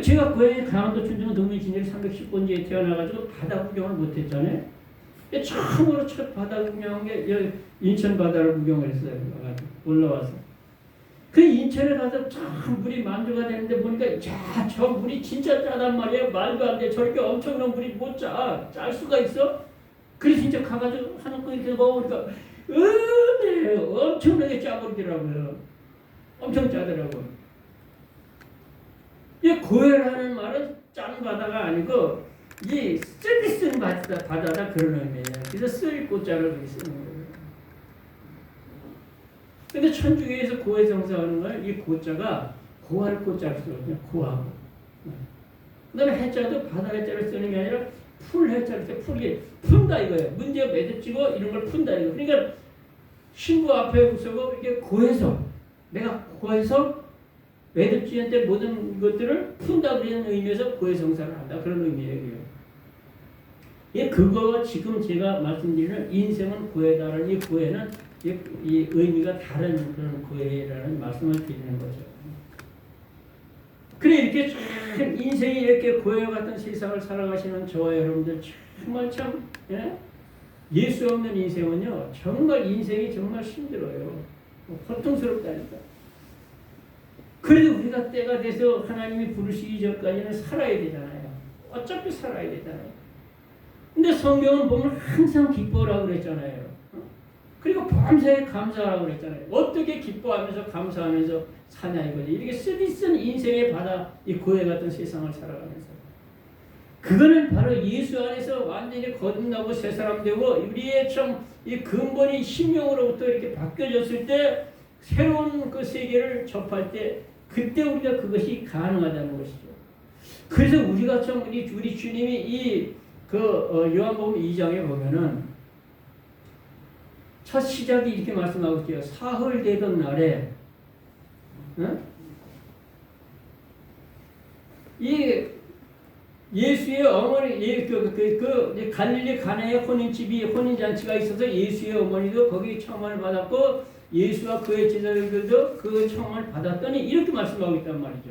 제가 고향이 강원도 춘천 도민 진일 310번지에 태어나가지고 바다 구경을 못했잖아요. 처음으로 첫 바다 구경한 게 인천 바다를 구경을 했어요. 올라와서. 그 인천에 가서 참 물이 만조가 되는데 보니까 야, 저 물이 진짜 짜단 말이에요. 말도 안 돼. 저렇게 엄청난 물이 못 짜. 짤 수가 있어? 그래서 진짜 가가지고 하는 거 이렇게 먹으니까 네, 엄청나게 짜버리더라고요. 엄청 짜더라고요. 이 고해라는 말은 짠 바다가 아니고 이 쓰리 쓴 바다다 그런 의미예요. 그래서 쓸 고자를 그렇게 쓰는 거예요. 근데 천주교에서 고해 성사하는 걸 이 고자가 고할 고자를 쓰거든요. 고하고. 그 다음에 해자도 바다 해자를 쓰는 게 아니라 풀 해자를 써. 풀이 푼다 이거예요. 문제가 매듭지고 이런 걸 푼다 이거. 그러니까 신부 앞에 서고 이렇게 고해서 내가 고해서 매듭지한테 모든 것들을 푼다 그런 의미에서 고해 성사를 한다 그런 의미예요. 예, 그거와 지금 제가 말씀드리는 인생은 고해다라는 이 고해는 이 의미가 다른 그런 고해라는 말씀을 드리는 거죠. 그래 이렇게 참 인생이 이렇게 고해와 같은 세상을 살아가시는 저와 여러분들 정말 참 예수 없는 인생은요 정말 인생이 정말 힘들어요. 고통스럽다니까. 그래도 우리가 때가 돼서 하나님이 부르시기 전까지는 살아야 되잖아요. 어차피 살아야 되잖아요. 근데 성경은 보면 항상 기뻐라고 그랬잖아요. 그리고 밤새 감사하라고 그랬잖아요. 어떻게 기뻐하면서 감사하면서 사냐 이거지. 이렇게 쓰디쓴 인생의 바다, 이 고해 같은 세상을 살아가면서. 그거는 바로 예수 안에서 완전히 거듭나고 새 사람 되고 우리의 참 이 근본이 심령으로부터 이렇게 바뀌어졌을 때 새로운 그 세계를 접할 때 그때 우리가 그것이 가능하다는 것이죠. 그래서 우리가 참 우리 주님이 이 요한복음 2장에 보면은 첫 시작이 이렇게 말씀하고 있어요. 사흘 되던 날에 이 예수의 어머니 갈릴리 가나의 혼인잔치가 있어서 예수의 어머니도 거기 청혼을 받았고 예수와 그의 제자들도 그 청혼을 받았더니 이렇게 말씀하고 있단 말이죠.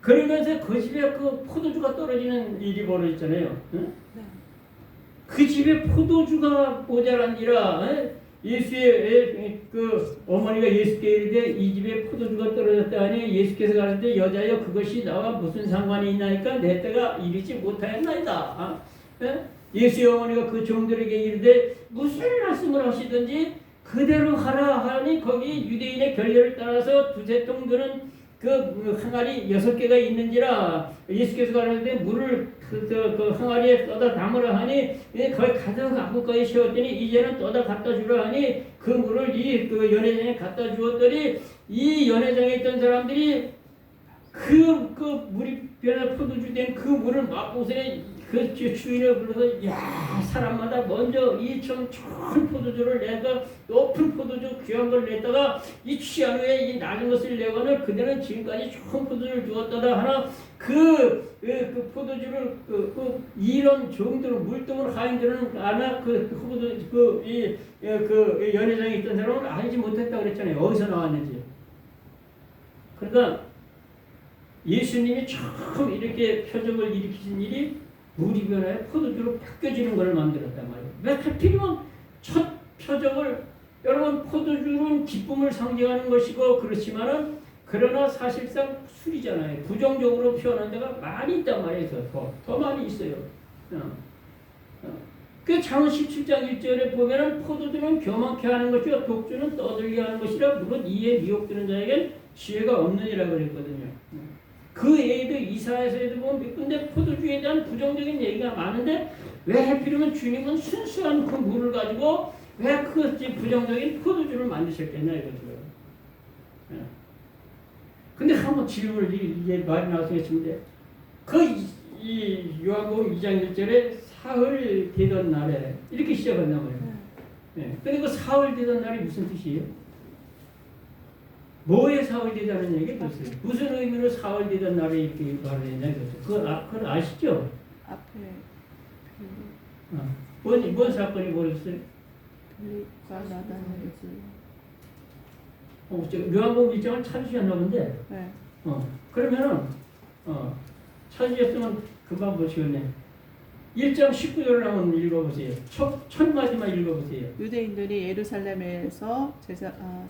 그러면서 그 집에 그 포도주가 떨어지는 일이 벌어졌잖아요. 그 집에 포도주가 모자란지라 예수의 그 어머니가 예수께 이르되 이 집에 포도주가 떨어졌다 하니 예수께서 가라사대 여자여 그것이 나와 무슨 상관이 있나이까 내 때가 이르지 못하였나이다. 예수의 어머니가 그 종들에게 이르되 무슨 말씀을 하시든지 그대로 하라 하니 거기 유대인의 결례를 따라서 두세 통 드는 그 항아리 6개가 있는지라 예수께서 가라사대 물을 그 항아리에 떠다 담으라 하니 거기 가득 아구가에 채웠더니 이제는 떠다 갖다 주라 하니 그 물을 그 연회장에 갖다 주었더니 이 연회장에 있던 사람들이 그 물이 변한 포도주 된 그 물을 맛보더니 그 주인을 불러서 야 사람마다 먼저 이 참 좋은 포도주를 내가 높은 포도주 귀한 걸 냈다가 이 취한 후에 이 낮은 것을 내거늘 그대는 지금까지 좋은 포도주를 주었다가 하나 그 포도주를 이런 정도로 물동을 하인들은 아나 그 연회장에 있던 사람은 알지 못했다고 그랬잖아요. 어디서 나왔는지. 그러니까 예수님이 처음 이렇게 표적을 일으키신 일이 물이 변하여 포도주로 바뀌어지는 것을 만들었단 말이에요. 왜 하필이면 첫 표적을 여러분 포도주는 기쁨을 상징하는 것이고 그렇지만은 그러나 사실상 술이잖아요. 부정적으로 표현한 데가 많이 있단 말이에요. 더 많이 있어요. 그 장은 17장 1절에 보면은 포도주는 교만케 하는 것이요 독주는 떠들게 하는 것이라 물론 이에 미혹되는 자에겐 지혜가 없느니라 그랬거든요. 그 애도 이사야서에도 보면 근데 포도주에 대한 부정적인 얘기가 많은데 왜 하필이면 주님은 순수한 그 물을 가지고 왜 그 부정적인 포도주를 만드셨겠냐 이거죠. 근데 한번 질문을 이게 말이 나왔으면 이 요한복음 2장 1절에 사흘 되던 날에 이렇게 시작한단 말이에요. 근데 그 사흘 되던 날이 무슨 뜻이에요? 뭐에 사흘 되다는 얘기가 있어요. 무슨 의미로 사흘 되던 날에 이렇게 말을 했냐 그걸 아시죠? 앞에 뭔 사건이 벌어졌어요? 나다는 거지. 요한복음 1장을 찾으셨나 본데 네. 그러면은 찾으셨으면 금방 보시겠네. 1장 19절을 한번 읽어보세요. 첫 마디만 읽어보세요. 유대인들이 예루살렘에서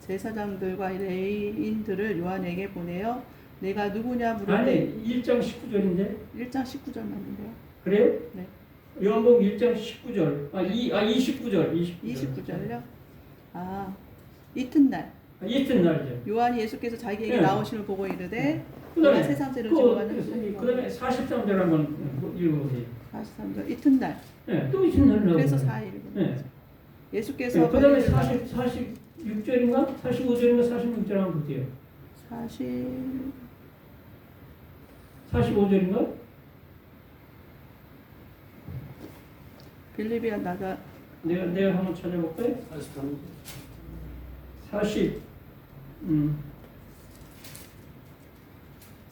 제사장들과 레위인들을 요한에게 보내어 내가 누구냐 물으되 아니 1장 19절인데 1장 19절만인데요. 그래요? 네. 요한복음 1장 19절 29절 29절요? 이튿날 이튿날이죠. 요한이 예수께서 자기에게 네. 나오심을 보고 이르되 그다음에 내가 세상 죄를 지고 가는 그다음에 43절 한번 읽어보세요. 43절 이튿날 네, 또 이튿날 나오고. 그래서 4일 네. 예수께서 그다음에 46절인가 45절인가 46절 한번 보세요. 45절인가? 빌립이야 나가 내가 한번 찾아볼까요? 43절이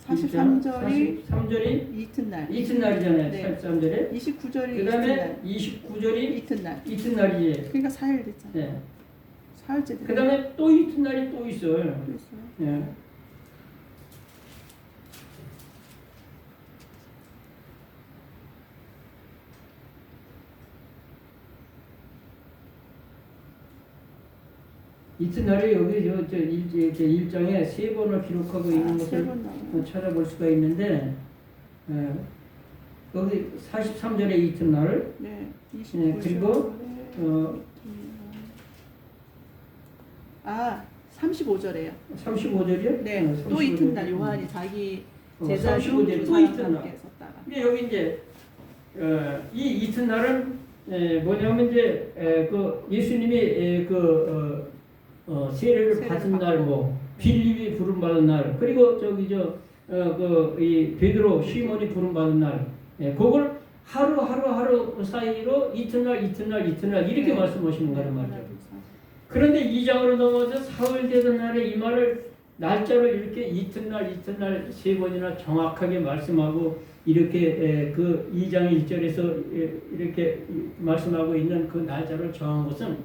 43절이 이튿날 이튿날이잖아요. 네. 43절에 29절이 그다음에 29절이 이튿날 이튿날이에요. 그러니까 4일 됐잖아요. 네. 사흘째 그다음에 또 이튿날이 또 있어요. 또 있어요. 예. 이튿날에 여기 저 일장에 세 번을 기록하고 있는 것을 세번 나와요. 찾아볼 수가 있는데 여기 43절에 이튿날 네. 그리고 35절에요. 35절이요? 네. 또 이튿날 요한이 자기 제자 중 35절 두 또 사람과 이튿날. 함께 섰다가. 근데 여기 이제 이 이튿날은 뭐냐면 이제 그 예수님이 세례를 받은 날, 뭐 빌립이 부름 받은 날, 그리고 저기 이 베드로 시몬이 부름 받은 날, 그걸 하루 사이로 이튿날 이렇게 네. 말씀하시는 거란 말이죠. 그런데 2장으로 넘어서 사흘 되던 날에 이 말을 날짜로 이렇게 이튿날 세 번이나 정확하게 말씀하고 이렇게 그 2장 1절에서 이렇게 말씀하고 있는 그 날짜를 정한 것은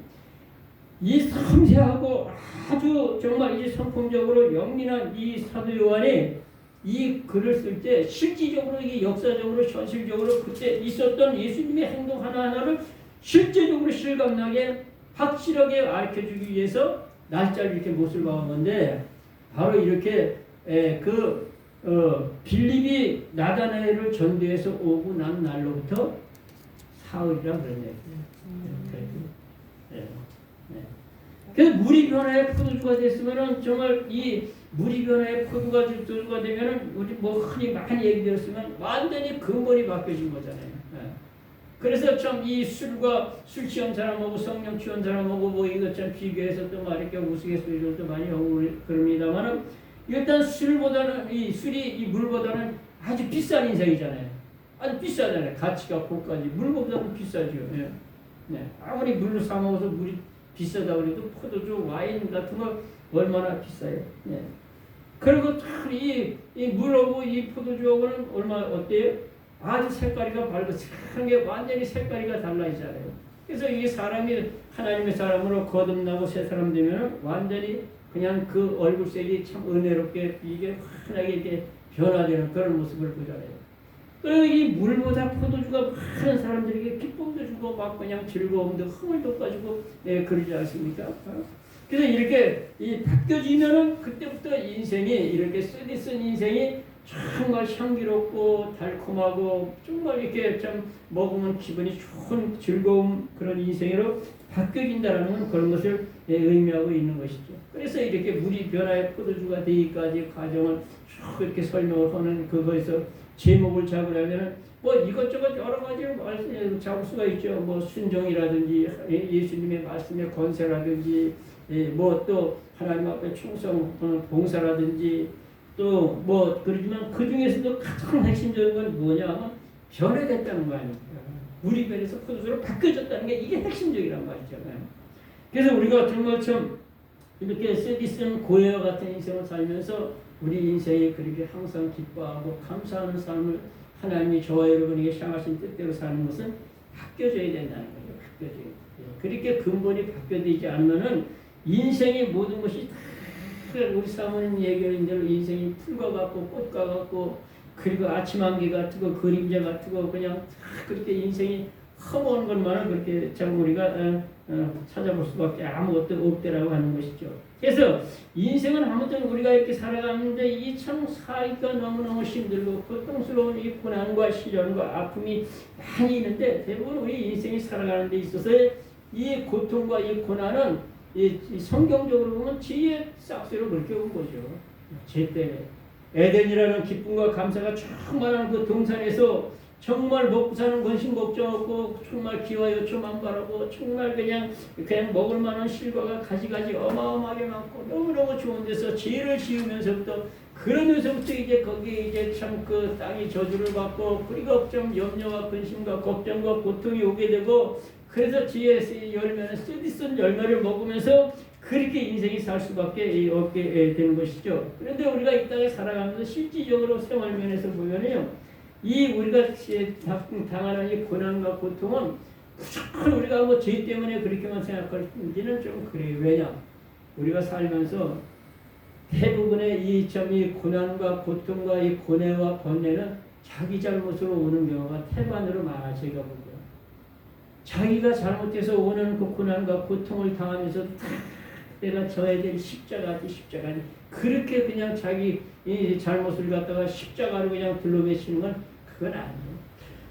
이 섬세하고 아주 정말 이 성품적으로 영리한 이 사도 요한이 이 글을 쓸 때 실질적으로 이게 역사적으로 현실적으로 그때 있었던 예수님의 행동 하나하나를 실제적으로 실감나게 확실하게 알려주기 위해서 날짜를 이렇게 못을 박은 건데 바로 이렇게 빌립이 나다나엘을 전도해서 오고 난 날로부터 사흘이라 그러네요. 그래서 물이 변화의 포도주가 됐으면은 정말 이 물이 변화의 포도주가 되면은 우리 뭐 흔히 많이 얘기 들었으면 완전히 근본이 바뀌어진 거잖아요. 그래서 참 이 술과 술 취한 사람하고 성령 취한 사람하고 뭐 이것 참 비교해서 또 막 이렇게 우스갯소리도 많이 하고 그럽니다만은 일단 술보다는 이 술이 이 물보다는 아주 비싼 인생이잖아요. 아주 비싸잖아요. 가치가 고가지. 물보다는 비싸죠. 예. 네. 아무리 물로 사 먹어서 물이 비싸다 그래도 포도주, 와인 같은 거 얼마나 비싸요. 네. 그리고 이 물하고 이 포도주하고는 얼마 어때요? 아주 색깔이가 밝은 게 완전히 색깔이가 달라지잖아요. 그래서 이게 사람이 하나님의 사람으로 거듭나고 새 사람 되면 완전히 그냥 그 얼굴색이 참 은혜롭게 이게 환하게 이렇게 변화되는 그런 모습을 보잖아요. 그리고 이 물보다 포도주가 많은 사람들에게 기쁨도 주고 막 그냥 즐거움도 흥을 돋아주고 그러지 않습니까? 그래서 이렇게 바뀌어지면은 그때부터 인생이 이렇게 쓰디쓴 인생이 정말 향기롭고 달콤하고 정말 이렇게 좀 먹으면 기분이 좋은 즐거움 그런 인생으로 바뀌어진다는 그런 것을 의미하고 있는 것이죠. 그래서 이렇게 물이 변화의 포도주가 되기까지 과정을 쭉 이렇게 설명을 하는 그거에서 제목을 잡으려면 뭐 이것저것 여러 가지를 잡을 수가 있죠. 뭐 순종이라든지 예수님의 말씀의 권세라든지 뭐 또 하나님 앞에 충성 봉사라든지 또 뭐 그러지만 그 중에서도 가장 핵심적인 건 뭐냐 변화됐다는 거 아닙니까? 물이 변해서 포도주로 바뀌어졌다는 게 이게 핵심적이란 말이잖아요. 그래서 우리가 정말 참 이렇게 쓰디쓴 고해와 같은 인생을 살면서 우리 인생이 그렇게 항상 기뻐하고 감사하는 삶을 하나님이 저와 여러분에게 향하신 뜻대로 사는 것은 바뀌어져야 된다는 거예요. 바뀌어져야 돼요. 그렇게 근본이 바뀌어지지 않으면은 인생의 모든 것이 다 우리 사모님 얘기하는 대로 인생이 풀과 같고 꽃과 같고 그리고 아침 한기 같은 거 그림자 같은 거 그냥 그렇게 인생이 허무한 것만을 그렇게 참 우리가 찾아볼 수밖에 아무것도 없더라고 하는 것이죠. 그래서 인생은 아무튼 우리가 이렇게 살아가는데 이 참 살기가 너무너무 힘들고 고통스러운 이 고난과 시련과 아픔이 많이 있는데 대부분 우리 인생이 살아가는 데 있어서의 이 고통과 이 고난은 이 성경적으로 보면 죄의 싹스로 그렇게 온 거죠. 죄 때문에. 에덴이라는 기쁨과 감사가 충만한 그 동산에서 정말 먹고 사는 건식 걱정 없고 정말 기와 요초만 바라고 정말 그냥 먹을 만한 실과가 가지가지 어마어마하게 많고 너무너무 좋은 데서 죄를 지으면서부터 그러면서부터 이제 거기에 이제 참 그 땅이 저주를 받고 그리고 좀 염려와 근심과 걱정과 고통이 오게 되고 그래서 지혜의 열매는 쓰디쓴 열매를 먹으면서 그렇게 인생이 살 수밖에 없게 되는 것이죠. 그런데 우리가 이 땅에 살아가면서 실질적으로 생활면에서 보면요. 이 우리가 당하는 이 고난과 고통은 무조건 우리가 뭐 죄 때문에 그렇게만 생각할지는 좀 그래요. 왜냐? 우리가 살면서 대부분의 이 고난과 고통과 이 고뇌와 번뇌는 자기 잘못으로 오는 경우가 태반으로 많아 제가 보고요. 자기가 잘못해서 오는 그 고난과 고통을 당하면서 내가 져야 될 십자가지 그렇게 그냥 자기 이 잘못을 갖다가 십자가로 그냥 둘러매시는 건 그건 아니에요.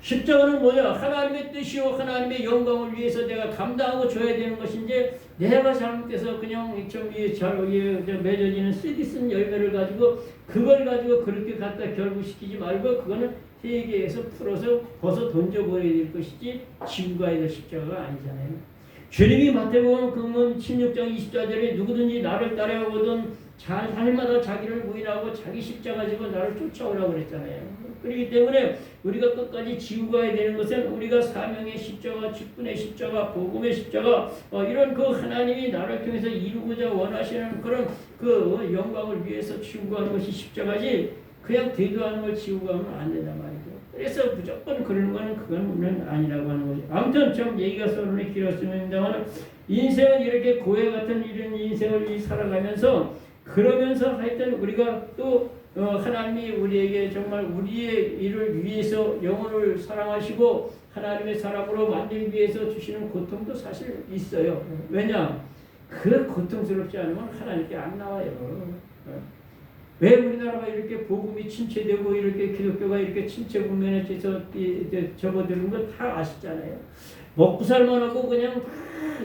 십자가는 뭐냐? 하나님의 뜻이요 하나님의 영광을 위해서 내가 감당하고 줘야 되는 것인지 내가 잘못해서 그냥 맺어지는 쓰디쓴 열매를 가지고 그걸 가지고 그렇게 갖다 결부시키지 말고 그거는 세계에서 풀어서 벗어 던져버려야 될 것이지 지고 가야 될 십자가가 아니잖아요. 주님이 마태복음 그러면 16장 20절에 누구든지 나를 따라오거든 날마다 자기를 부인하고 자기 십자가 지고 나를 쫓아오라고 그랬잖아요. 그렇기 때문에 우리가 끝까지 지고 가야 되는 것은 우리가 사명의 십자가, 직분의 십자가, 복음의 십자가 이런 그 하나님이 나를 통해서 이루고자 원하시는 그런 그 영광을 위해서 지고 가는 것이 십자가지 그냥 대도하는 걸 지고 가면 안 된단 말이죠. 그래서 무조건 그러는 거는 그건 아니라고 하는 거죠. 아무튼 좀 얘기가 서론이 길었습니다만 인생은 이렇게 고해 같은 이런 인생을 살아가면서 그러면서 하여튼 우리가 또 하나님이 우리에게 정말 우리의 일을 위해서 영혼을 사랑하시고 하나님의 사람으로 만들기 위해서 주시는 고통도 사실 있어요. 왜냐? 그 고통스럽지 않으면 하나님께 안 나와요. 왜 우리나라가 이렇게 복음이 침체되고 이렇게 기독교가 이렇게 침체 국면에 접어드는 건 다 아시잖아요. 먹고 살만하고 그냥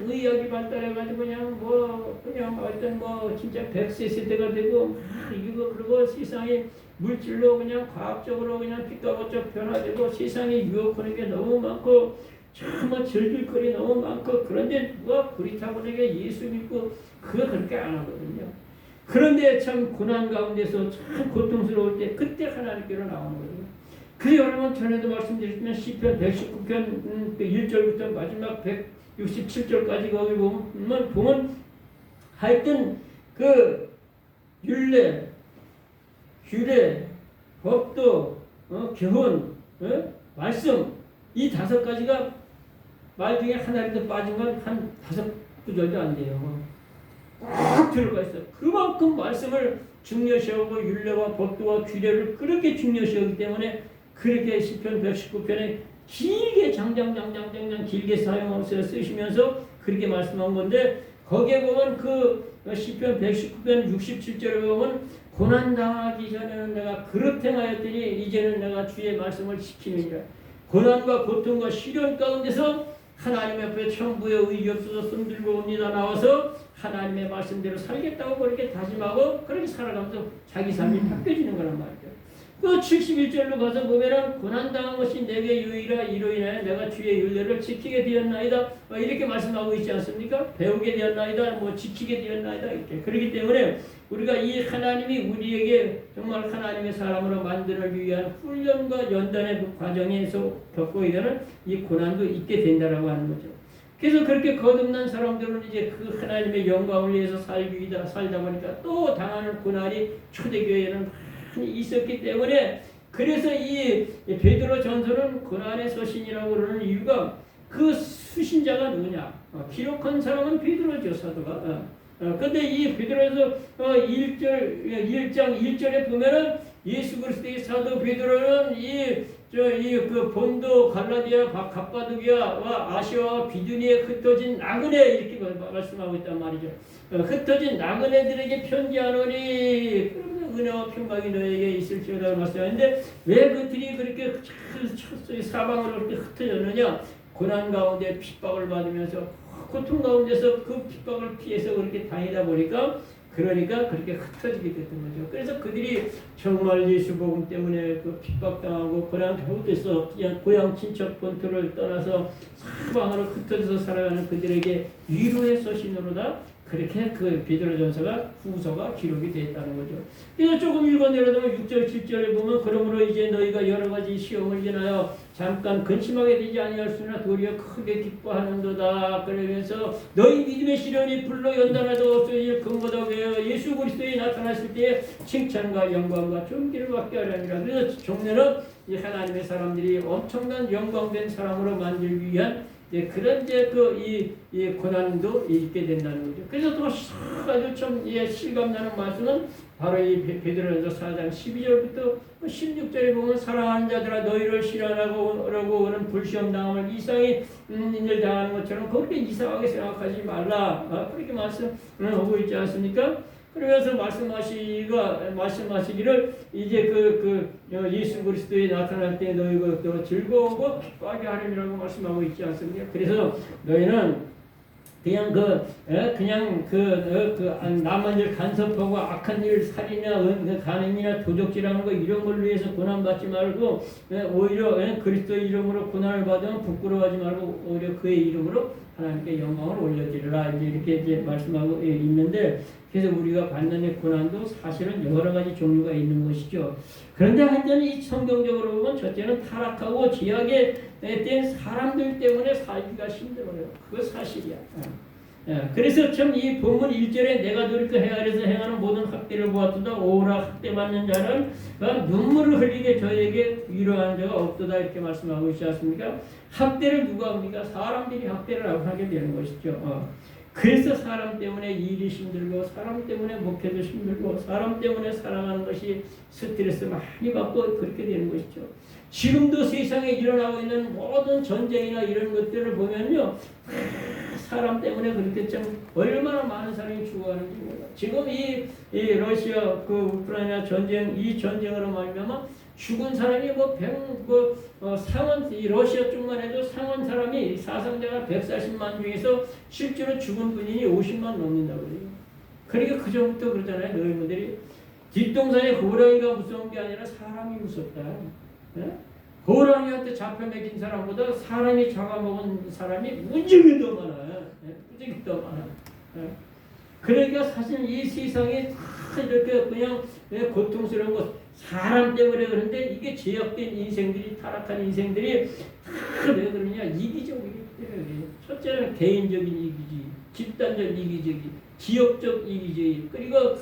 의학이 발달해가지고 그냥 어떤 진짜 100세 세대가 되고 이거 그리고 세상이 물질로 그냥 과학적으로 그냥 빛과같이 변화되고 세상에 유혹하는 게 너무 많고 정말 즐길거리 너무 많고 그런데 누가 그리타고에게 예수 믿고 그거 그렇게 안 하거든요. 그런데 참 고난 가운데서 참 고통스러울 때 그때 하나님께로 나오는 거예요. 그래서 여러분 전에도 말씀드렸지만 시편 119편 1절부터 마지막 167절까지 거기 보면 하여튼 그 율례, 규례, 법도, 교훈, 말씀 이 5가지가 말 중에 하나라도 빠진 건 한 5구절도 안 돼요. 꼭 들어가 있어요. 그만큼 말씀을 중요시하고 율례와 법도와 규례를 그렇게 중요시하기 때문에 그렇게 시편 119편에 길게 장장 길게 사용하면서 쓰시면서 그렇게 말씀한 건데 거기에 보면 그 시편 119편 67절에 보면 고난당하기 전에는 내가 그렇게 하였더니 이제는 내가 주의 말씀을 지키느니라. 고난과 고통과 시련 가운데서 하나님 앞에 천부의 의지 없어서 손들고 옵니다. 나와서 하나님의 말씀대로 살겠다고 그렇게 다짐하고 그렇게 살아가면서 자기 삶이 바뀌어지는 거란 말이죠. 그 71절로 가서 보면은 고난당한 것이 내게 유의라 이로 인하여 내가 주의 율례를 지키게 되었나이다. 이렇게 말씀하고 있지 않습니까? 배우게 되었나이다. 지키게 되었나이다. 이렇게. 그렇기 때문에 우리가 이 하나님이 우리에게 정말 하나님의 사람으로 만들기 위한 훈련과 연단의 그 과정에서 겪고 되는 이 고난도 있게 된다라고 하는 거죠. 그래서 그렇게 거듭난 사람들은 이제 그 하나님의 영광을 위해서 살다 보니까 또 당하는 고난이 초대교회에는 있었기 때문에 그래서 이 베드로 전서는 고난의 서신이라고 그러는 이유가 그 수신자가 누구냐? 기록한 사람은 베드로죠. 사도가. 근데 이 베드로에서 1장 1절에 보면은 예수 그리스도의 사도 베드로는 그 본도 갈라디아 갑바도기아와 아시아와 비두니에 흩어진 나그네 이렇게 말씀하고 있단 말이죠. 흩어진 나그네들에게 편지하노니 은혜와 평강이 너에게 있을지어다 말씀하는데 왜 그들이 그렇게 사방으로 그렇게 흩어졌느냐? 고난 가운데 핍박을 받으면서 고통 가운데서 그 핍박을 피해서 그렇게 다니다 보니까 그러니까 그렇게 흩어지게 됐던 거죠. 그래서 그들이 정말 예수 복음 때문에 그 핍박당하고 고난 가운데서 그냥 고향 친척 본토를 떠나서 사방으로 흩어져서 살아가는 그들에게 위로의 서신으로다 그렇게 그 베드로전서가 후서가 기록이 됐다는 거죠. 그래서 조금 읽어내려면 6절 7절에 보면 그러므로 이제 너희가 여러 가지 시험을 지나여 잠깐 근심하게 되지 아니할수나 도리어 크게 기뻐하는도다. 그러면서 너희 믿음의 시련이 불러 연단하도 없어질 근거다 되어 예수 그리스도에 나타났을 때에 칭찬과 영광과 존귀를 받게 하려니라. 그래서 종려는 이 하나님의 사람들이 엄청난 영광된 사람으로 만들기 위한 그런 이 고난도 있게 된다는 거죠. 그래서 또 아주 참 실감나는 말씀은 바로 이 베드로전서 4장 12절부터 16절에 보면 사랑하는 자들아 너희를 시련하고 오는 불시험 당함을 이상히 일 당하는 것처럼 그렇게 이상하게 생각하지 말라. 그렇게 말씀하고 있지 않습니까? 그러면서 말씀하시기를 이제 예수 그리스도에 나타날 때 너희가 또 즐거우고 기뻐하게 하려고 말씀하고 있지 않습니까? 그래서 너희는 남한 일 간섭하고 악한 일 살인이나 간음이나 도적질하는 거 이런 걸로 해서 고난 받지 말고 오히려 그리스도의 이름으로 고난을 받으면 부끄러워하지 말고 오히려 그의 이름으로 하나님께 영광을 올려드리라 이렇게 말씀하고 있는데 그래서 우리가 받는 이 고난도 사실은 여러 가지 종류가 있는 것이죠. 그런데 하여튼 이 성경적으로 보면 첫째는 타락하고 죄악에 된 사람들 때문에 살기가 힘들어요. 그거 사실이야. 그래서 참 이 본문 1절에 내가 돌이켜 헤아려서 행하는 모든 학대를 보았도다. 오라 학대받는 자는 눈물을 흘리게 저에게 위로하는 자가 없도다 이렇게 말씀하고 있지 않습니까? 학대를 누가 합니까? 사람들이 학대를 하게 되는 것이죠. 그래서 사람 때문에 일이 힘들고 사람 때문에 목회도 힘들고 사람 때문에 살아가는 것이 스트레스 많이 받고 그렇게 되는 것이죠. 지금도 세상에 일어나고 있는 모든 전쟁이나 이런 것들을 보면요. 사람 때문에 그렇게 좀 얼마나 많은 사람이 죽어가는지 몰라. 지금 이 러시아 우크라이나 전쟁 이 전쟁으로 말미암아 죽은 사람이 상원 이 러시아 쪽만 해도 상원 사람이 사상자가 140만 중에서 실제로 죽은 군인이 50만 넘는다고 그래요. 그러니까 그 전부터 그러잖아요. 너희들이 뒷동산에 호랑이가 무서운 게 아니라 사람이 무섭다. 호랑이한테 잡혀 먹인 사람보다 사람이 잡아먹은 사람이 무지개 더 많아요. 무지개 더 많아. 그러니까 사실 이 세상에 다 이렇게 그냥 고통스러운 것 사람 때문에 그런데 이게 죄악된 인생들이 타락한 인생들이 다 왜 그러냐 이기적이기 때문에 첫째는 개인적인 이기주의, 집단적 이기주의, 지역적 이기주의 그리고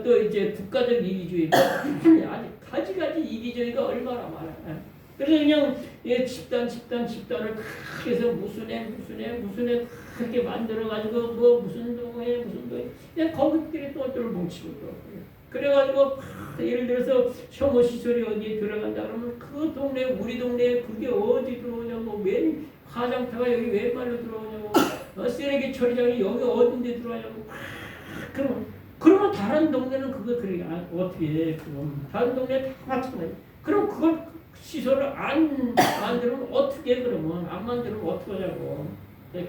또 이제 국가적 이기주의 아주 가지가지 이기주의가 얼마나 많아요. 그래서 그냥 집단을 크게 해서 무슨 애 크게 만들어가지고 무슨 동에 그냥 거기들이 또 뭉치고 또 그래가지고 예를 들어서 혐오 시설이 어디에 들어간다 그러면 그 동네 우리 동네에 그게 어디 들어오냐고 웬 화장터가 여기 웬 말로 들어오냐고 쓰레기 처리장이 여기 어딘데 들어오냐고 그러면 다른 동네는 그거 그래 어떻게 해 그럼 다른 동네 다 마찬가지 그럼 그걸 시설을 안 만들면 어떻게 그러면 안 만들면 어떻게 하냐고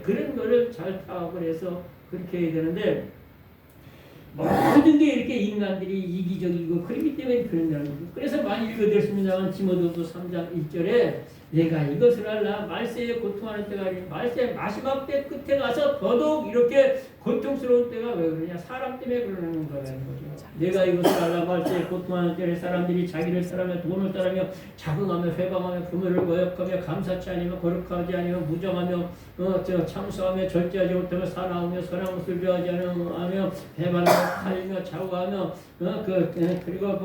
그런 거를 잘 파악을 해서 그렇게 해야 되는데 모든 게 이렇게 인간들이 이기적이고 그렇기 때문에 그런다는 거죠. 그래서 많이 읽어드렸습니다만 디모데후서 3장 1절에 내가 이것을 알라 말세에 고통하는 때가 아니라 말세 마지막 때 끝에 가서 더더욱 이렇게 고통스러운 때가 왜 그러냐 사람 때문에 그러는 거라는 거죠. 내가 이것을 알라 말세에 고통하는 때에 사람들이 자기를 따르며 돈을 따르며 자긍하며 회방하며 금요를 거역하며 감사치 아니며 거룩하지 아니며 무정하며 참수하며 절제하지 못하며 사나우며 선한 것을 좋아하지 않으며 배반하며 팔며 좌우하며 그리고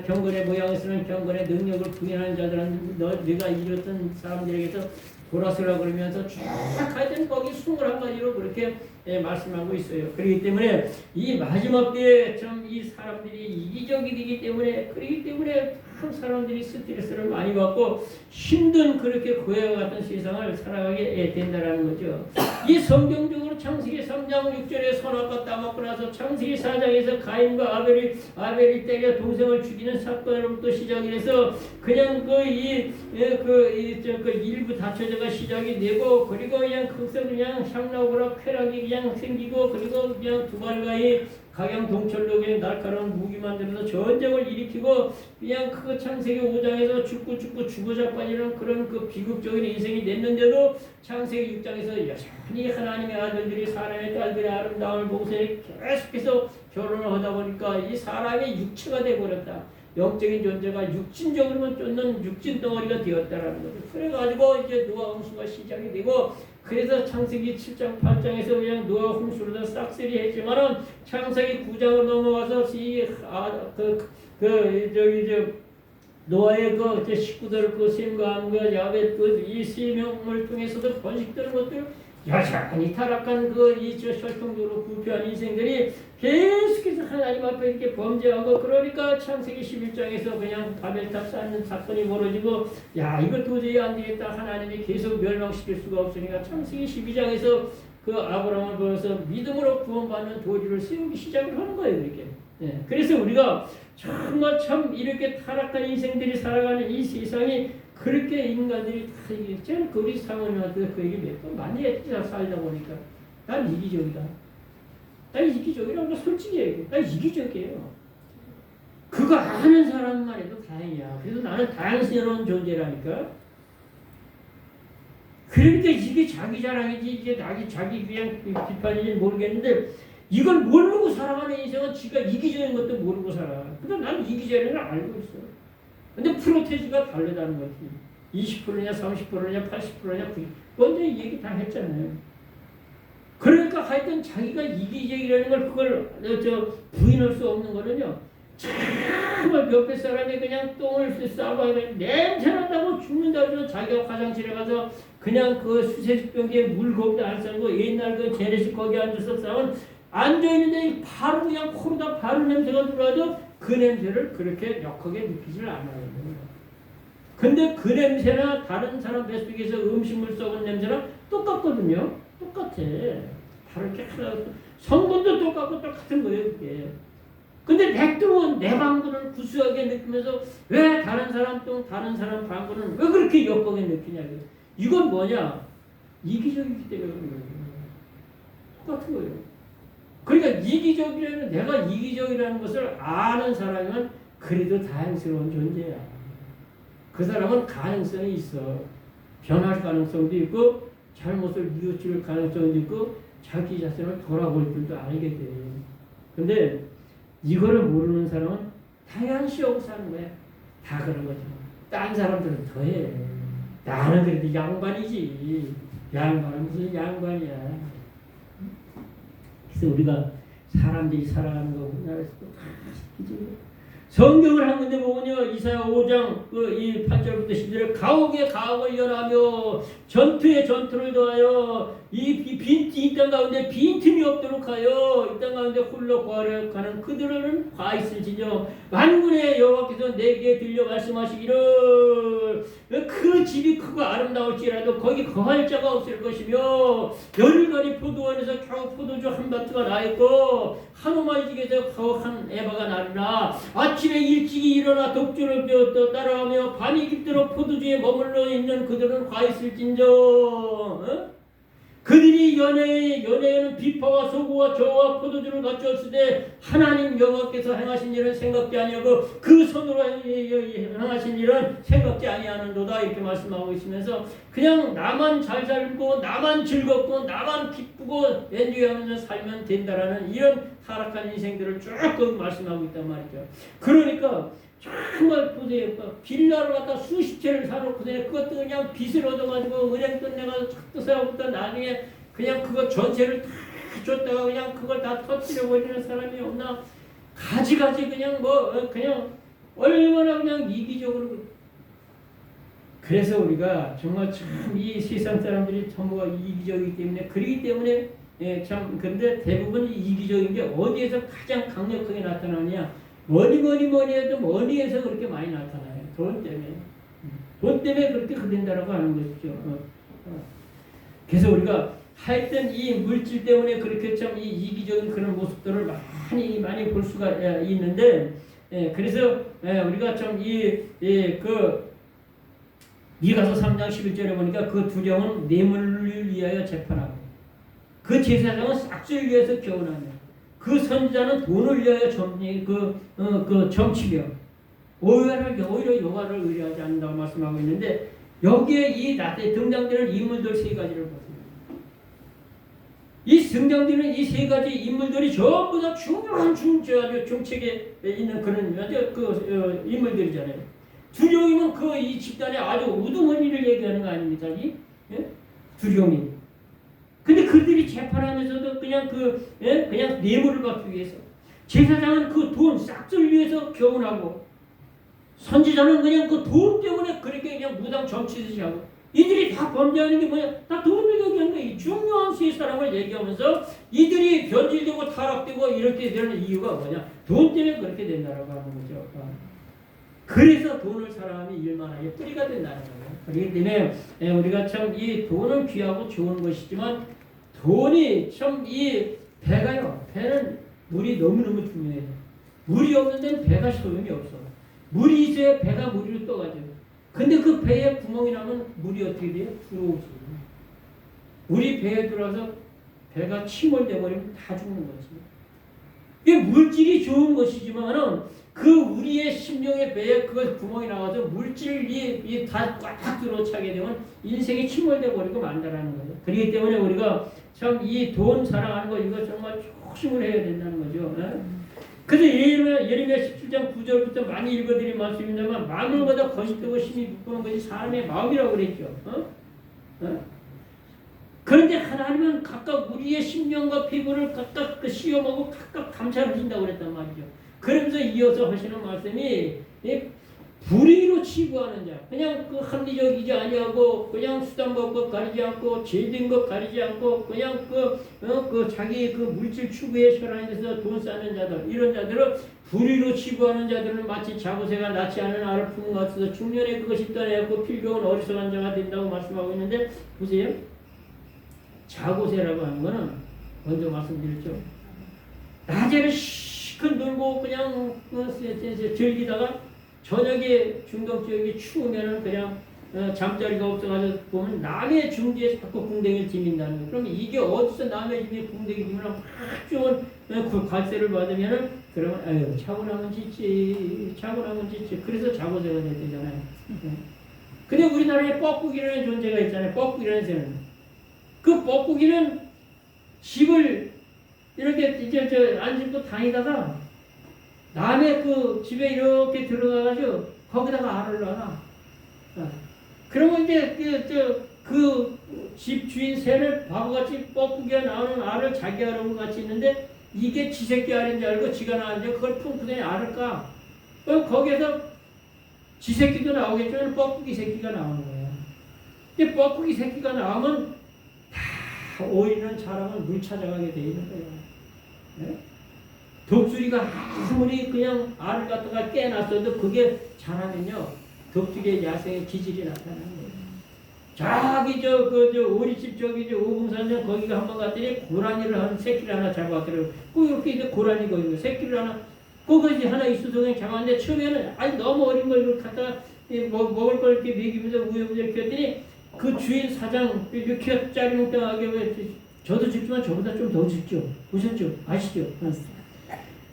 경건의 모양을 쓰는 경건의 능력을 부인하는 자들은 내가 이랬던 사람들에게서 돌아서라 그러면서 쭉 하여튼 거기 21가지로 그렇게 말씀하고 있어요. 그렇기 때문에 이 마지막 때에 참 이 사람들이 이기적이 되기 때문에 그렇기 때문에 참 사람들이 스트레스를 많이 받고 힘든 그렇게 고해와 같은 세상을 살아가게 된다라는 거죠. 이 성경적으로 창세기 3장 6절에 선악과 따먹고 나서 창세기 4장에서 가인과 아벨이 때려 동생을 죽이는 사건으로부터 시작이 돼서 그냥 그 일부 다처제가 시작이 되고 그리고 그냥 거기서 그냥 향나오거나 쾌락이 그냥 생기고 그리고 그냥 두발가이 각양 동철로 그냥 날카로운 무기 만들어서 전쟁을 일으키고 그냥 그 창세기 5장에서 죽고 죽어 자빠지는 그런 그 비극적인 인생이 됐는데도 창세기 6장에서 여전히 하나님의 아들들이 사람의 딸들의 아름다움을 보고서 계속해서 결혼을 하다 보니까 이 사람의 육체가 되어버렸다. 영적인 존재가 육신적으로만 쫓는 육신 덩어리가 되었다라는 거죠. 그래가지고 이제 노아 홍수가 시작이 되고 그래서 창세기 7장 8장에서 그냥 노아 홍수로 싹쓸이 했지만은 창세기 9장으로 넘어가서 노아의 그 식구들 그 셈과 함과 야벳 이 세 명을 통해서도 번식되는 것들 여전히 타락한 혈통적으로 부패한 인생들이 계속해서 하나님 앞에 이렇게 범죄하고 그러니까 창세기 11장에서 그냥 바벨탑 쌓는 사건이 벌어지고 야 이거 도저히 안 되겠다 하나님이 계속 멸망시킬 수가 없으니까 창세기 12장에서 그 아브라함을 보여서 믿음으로 구원받는 도리를 세우기 시작을 하는 거예요 이렇게. 그래서 우리가 정말 참 이렇게 타락한 인생들이 살아가는 이 세상이 그렇게 인간들이 다 이게 우리 사모님한테 그 얘기 몇 번 많이 했지 살다 보니까 난 이기적이다. 난 이기적이라고 솔직히 얘기해. 난 이기적이에요. 그거 아는 사람만 해도 다행이야. 그래도 나는 다양스러운 존재라니까. 그러니까 이게 자기 자랑이지 이게 자기 그냥 비판인지 모르겠는데 이걸 모르고 살아가는 인생은 지가 이기적인 것도 모르고 살아. 근데 난 이기적인 걸 알고 있어. 근데 프로테지가 다르다는 거지. 20%냐 30%냐 80%냐 90%. 먼저 얘기 다 했잖아요. 그러니까 하여튼 자기가 이기적이라는 걸 그걸 부인할 수 없는 거는요. 정말 옆에 사람이 그냥 똥을 싸봐야 냄새난다고 죽는다고 자기가 화장실에 가서 그냥 그 수세식병기에 물 거기다 안 싸고 옛날 그 재래식 거기 앉아서 싸면 앉아있는데 바로 그냥 코로다 바로 냄새가 들어와도 그 냄새를 그렇게 역하게 느끼질 않아요. 근데 그 냄새나 다른 사람 뱃속에서 음식물 썩은 냄새랑 똑같거든요. 똑같아. 바로 이렇게 성분도 똑같은 거예요. 그게. 근데 내 똥은 내 방구를 구수하게 느끼면서 왜 다른 사람 똥, 다른 사람 방구는 왜 그렇게 역하게 느끼냐고요. 이건 뭐냐? 이기적이기 때문에 그런 거예요. 똑같은 거예요. 그러니까 이기적이라는 내가 이기적이라는 것을 아는 사람은 그래도 다양스러운 존재야. 그 사람은 가능성이 있어. 변할 가능성도 있고 잘못을 뉘우칠 가능성도 있고 자기 자신을 돌아볼 줄도 알게 돼. 근데 이거를 모르는 사람은 당연시하고 사는 거야. 다 그런 거죠. 딴 사람들은 더해. 나는 그래도 양반이지. 양반은 무슨 양반이야. 그래서 우리가 사람들이 살아가는 거 우리나라에서도 다 시키지. 성경을 한 군데 보면요. 이사야 5장 이 8절부터 10절에 가옥에 가옥을 연하며 전투에 전투를 더하여 이 땅 가운데 빈틈이 없도록 하여 이 땅 가운데 홀로 거하려 가는 그들은 화 있을지뇨 만군의 여호와께서 내게 들려 말씀하시기를 그 집이 크고 아름다울지라도 거기 거할 자가 없을 것이며 열흘간이 포도원에서 겨우 포도주 한 바트가 나있고 한 오마이직에서 겨우 한 에바가 나르나 아침에 일찍이 일어나 독주를 따라하며 밤이 깊도록 포도주에 머물러 있는 그들은 화 있을진저 그들이 연애에는 비파와 소고와 저와 포도주를 갖추었으되 하나님 여호와께서 행하신 일은 생각지 아니하고 그 손으로 행하신 일은 생각지 아니하는도다 이렇게 말씀하고 있으면서 그냥 나만 잘 살고 나만 즐겁고 나만 기쁘고 엔조이하면서 살면 된다라는 이런 타락한 인생들을 쭉 말씀하고 있단 말이죠. 그러니까 정말 보세요. 빌라를 갖다 수십 채를 사놓고 그것도 그냥 빚을 얻어가지고 은행 끝내가서 착도 사고부터 나중에 그냥 그거 전세를 다 줬다가 그냥 그걸 다 터뜨려 버리는 사람이 없나? 가지가지 그냥 그냥 얼마나 그냥 이기적으로 그래서 우리가 정말 참 이 세상 사람들이 전부가 이기적이기 때문에 그러기 때문에 참 근데 대부분 이기적인 게 어디에서 가장 강력하게 나타나냐 뭐니 해도 머니에서 그렇게 많이 나타나요. 돈 때문에. 돈 때문에 그렇게 그린다라고 하는 것이죠. 그래서 우리가 하여튼 이 물질 때문에 그렇게 참 이 이기적인 그런 모습들을 많이 볼 수가 있는데, 그래서 우리가 참 그 미가서 3장 11절에 보니까 그 두령은 뇌물을 위하여 재판하고 그 제사장은 싹쓸이를 위해서 교훈하며 그 선지자는 돈을 위하여 점치며 오히려 여호와를 의뢰하지 않는다고 말씀하고 있는데, 여기에 이 나타에 등장되는 인물들 세 가지를 보세요. 이 등장되는 이 세 가지 인물들이 전부 다 중요한 정책에 있는 그런 인물들이잖아요. 두령이면 이 집단의 아주 우두머리를 얘기하는 거 아닙니까? 두령이. 근데 그들이 재판하면서도 그냥 그냥 뇌물을 받기 위해서, 제사장은 그 돈 싹쓸 위해서 교훈하고, 선지자는 그냥 그 돈 때문에 그렇게 그냥 무당 점치듯이 하고, 이들이 다 범죄하는 게 뭐냐? 다 돈을 얘기하는 거예요. 중요한 세 사람을 얘기하면서 이들이 변질되고 타락되고 이렇게 되는 이유가 뭐냐? 돈 때문에 그렇게 된다라고 하는 거죠. 그래서 돈을 사람이 일만하게 뿌리가 된다는 거예요. 그렇기 때문에 우리가 참 이 돈은 귀하고 좋은 것이지만 돈이 참 이 배는 물이 너무너무 중요해요. 물이 없는 데는 배가 소용이 없어. 물이 있어야 배가 물을 떠가죠. 근데 그 배에 구멍이 나면 물이 어떻게 돼요? 들어오지. 물이 배에 들어와서 배가 침몰돼 버리면 다 죽는 거지. 이게 물질이 좋은 것이지만은 그 우리의 심령의 배에 그 구멍이 나와서 물질이 다 꽉 들어차게 되면 인생이 침몰돼 버리고 만다라는 거죠. 그렇기 때문에 우리가 참 이 돈 사랑하는 거 이거 정말 조심을 해야 된다는 거죠. 그래서 예레미야 17장 9절부터 많이 읽어드린 말씀입니다만, 마음보다 거짓되고 심히 부끄러운 것이 사람의 마음이라고 그랬죠. 그런데 하나님은 각각 우리의 심령과 피부를 각각 시험하고 각각 감찰하신다고 그랬단 말이죠. 그러면서 이어서 하시는 말씀이 불의로 치부하는 자, 그냥 그 합리적이지 아니하고 그냥 수단법법 가리지 않고 죄된 것 가리지 않고 그냥 자기 그 물질 추구에 혈안해서 돈 쌓는 자들, 이런 자들을 불의로 치부하는 자들은 마치 자고새가 낳지 않은 알을 품은 것 같아서 중년에 그것이 떠내고 필요한 어리석은 자가 된다고 말씀하고 있는데, 보세요. 자고새라고 하는 거는 먼저 말씀드렸죠. 낮에는 시큰 놀고 그냥 즐기다가 저녁에 중동지역이 추우면은 그냥 잠자리가 없어가지고 보면 남의 중지에 자꾸 궁뎅이를 지민다는 거예요. 그럼 이게 어디서 남의 집에 궁뎅이 지면 막 좋은 관세를 받으면은 그러면 아유 차고나면 짓지. 그래서 자고새가 되잖아요. 근데 우리나라에 뻐꾸기라는 존재가 있잖아요. 뻐꾸기라는 새는. 그 뻐꾸기는 집을 이렇게 이제 안 짓고 다니다가 남의 그 집에 이렇게 들어가가지고 거기다가 알을 넣어놔. 그러면 이제 그 집 주인 새를 바보같이 뻐꾸기가 나오는 알을 자기 알하고 같이 있는데, 이게 지 새끼 알인 줄 알고 지가 나왔는데 그걸 푼푼히 알을 까. 그럼 거기에서 지 새끼도 나오겠지만 뻐꾸기 새끼가 나오는 거예요. 근데 뻐꾸기 새끼가 나오면 다 오이는 자라면 물 찾아가게 돼 있는 거예요. 네? 독수리가 아무리 그냥 알을 갖다가 깨놨어도 그게 자라면요, 독수리의 야생의 기질이 나타나는 거예요. 저기 오리집 오금산에 거기가 한번 갔더니 고라니를 한 새끼를 하나 잡아왔더라고요. 꼭 이렇게 이제 고라니가 있는 새끼를 하나 그것이 하나 있어서 그냥 잡았는데, 처음에는 아니 너무 어린 걸 이걸 갖다가 먹을 걸 이렇게 먹이면서 우여부여 이렇게 했더니 그 주인 사장 이렇게 짜리몽땅하게, 저도 짖지만 저보다 좀 더 짖죠. 보셨죠? 아시죠?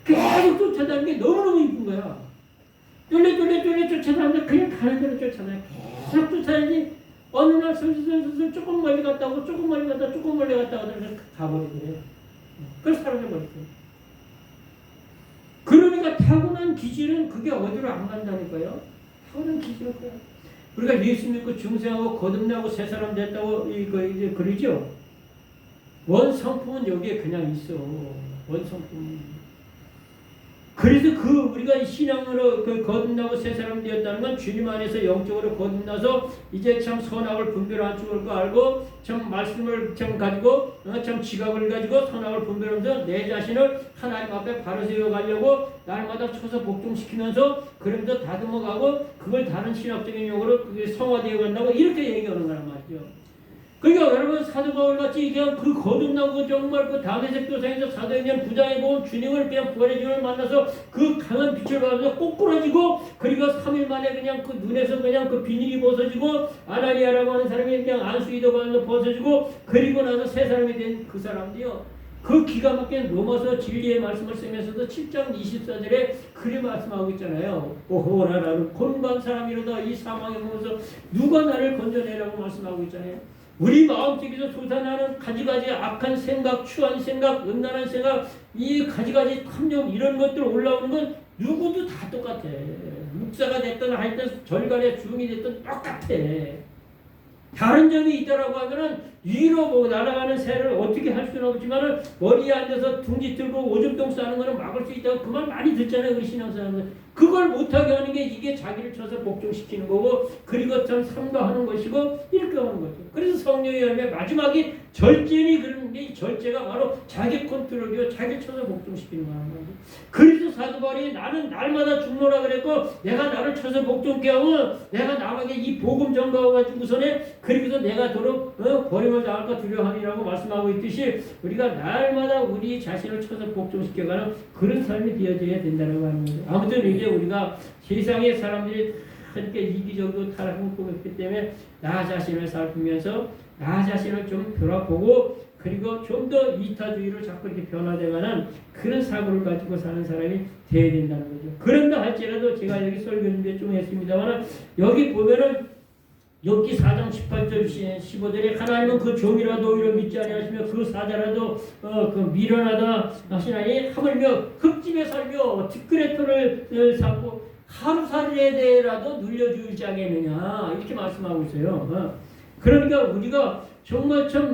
계속 쫓아다니는 게 너무너무 이쁜 거야. 쫄래 쫓아다니는데 그냥 가는 대로 쫓아다녀. 계속 쫓아다니니 어느 날 슬슬 조금 멀리 갔다 오고 조금 멀리 갔다 오고 가버리더래요. 그걸 사라져버렸어요. 그러니까 타고난 기질은 그게 어디로 안 간다니까요. 타고난 기질은 그래. 우리가 예수 믿고 중생하고 거듭나고 새 사람 됐다고 이제 그러죠. 원성품은 여기에 그냥 있어. 원성품. 그래서 우리가 신앙으로 거듭나고 새 사람 되었다는 건 주님 안에서 영적으로 거듭나서 이제 참 선악을 분별할 줄 알고 참 말씀을 참 가지고 참 지각을 가지고 선악을 분별하면서 내 자신을 하나님 앞에 바로 세워가려고 날마다 쳐서 복종시키면서 그러면서 다듬어가고 그걸 다른 신학적인 용어로 그게 성화되어 간다고 이렇게 얘기하는 거란 말이죠. 그러니까 여러분 사도 바울같이 그냥 거듭나고 정말 다메섹 도상에서 사도행전 9장에 보면 주님을 그냥 부활의 주님을 만나서 그 강한 빛을 받으면서 꼬꾸라지고 그리고 3일 만에 그냥 눈에서 그냥 비닐이 벗어지고 아나니아라고 하는 사람이 그냥 안수기도 받으면서 벗어지고 그리고 나서 새 사람이 된 그 사람도요. 그 기가 막힌 로마서 진리의 말씀을 쓰면서도 7장 24절에 그리 말씀하고 있잖아요. 오호라 나는 곤고한 사람이로다 이 사망에 보면서 누가 나를 건져내라고 말씀하고 있잖아요. 우리 마음속에서 솟아나는 가지가지 악한 생각, 추한 생각, 음란한 생각, 이 가지가지 탐욕 이런 것들 올라오는 건 누구도 다 똑같아. 목사가 됐든 하여튼 절간의 주흥이 됐든 똑같아. 다른 점이 있다라고 하면은 위로 보고 날아가는 새를 어떻게 할 수는 없지만은 머리에 앉아서 둥지 들고 오줌똥 싸는 거는 막을 수 있다고 그 말 많이 듣잖아요. 우리 신앙사람들. 그걸 못하게 하는 게 이게 자기를 쳐서 복종시키는 거고 그리고 참 삼가하는 것이고 이렇게 하는 거죠. 그래서 성령의 열매 마지막이 절제니 그런 게 이 절제가 바로 자기 컨트롤이요. 자기를 쳐서 복종시키는 거라는 거죠. 그래서 사도 바울이 나는 날마다 죽노라 그랬고 내가 나를 쳐서 복종케 하면 내가 남에게 이 복음 전가가지고서는 그리고서 내가 도로 버림을 당할까 두려워하니라고 말씀하고 있듯이 우리가 날마다 우리 자신을 쳐서 복종시켜가는 그런 삶이 되어져야 된다고 하는 거죠. 아무튼 이제 우리가 세상의 사람들이 이렇게 이기적으로 타락하고 있기 때문에 나 자신을 살피면서 나 자신을 좀 돌아보고 그리고 좀 더 이타주의로 자꾸 이렇게 변화되가는 그런 사고를 가지고 사는 사람이 되어야 된다는 거죠. 그런다 할지라도 제가 여기 설교 준비 좀 했습니다만 여기 보면은 욥기 4장 18절 15절에 하나님은 그 종이라도 오히려 믿지 아니하시며 그 사자라도 미련하다 하시나니 하물며 흙집에 살며 티끌의 털을 삼고 하루살이에 대해라도 눌려주지 않겠느냐 이렇게 말씀하고 있어요. 그러니까 우리가 정말 참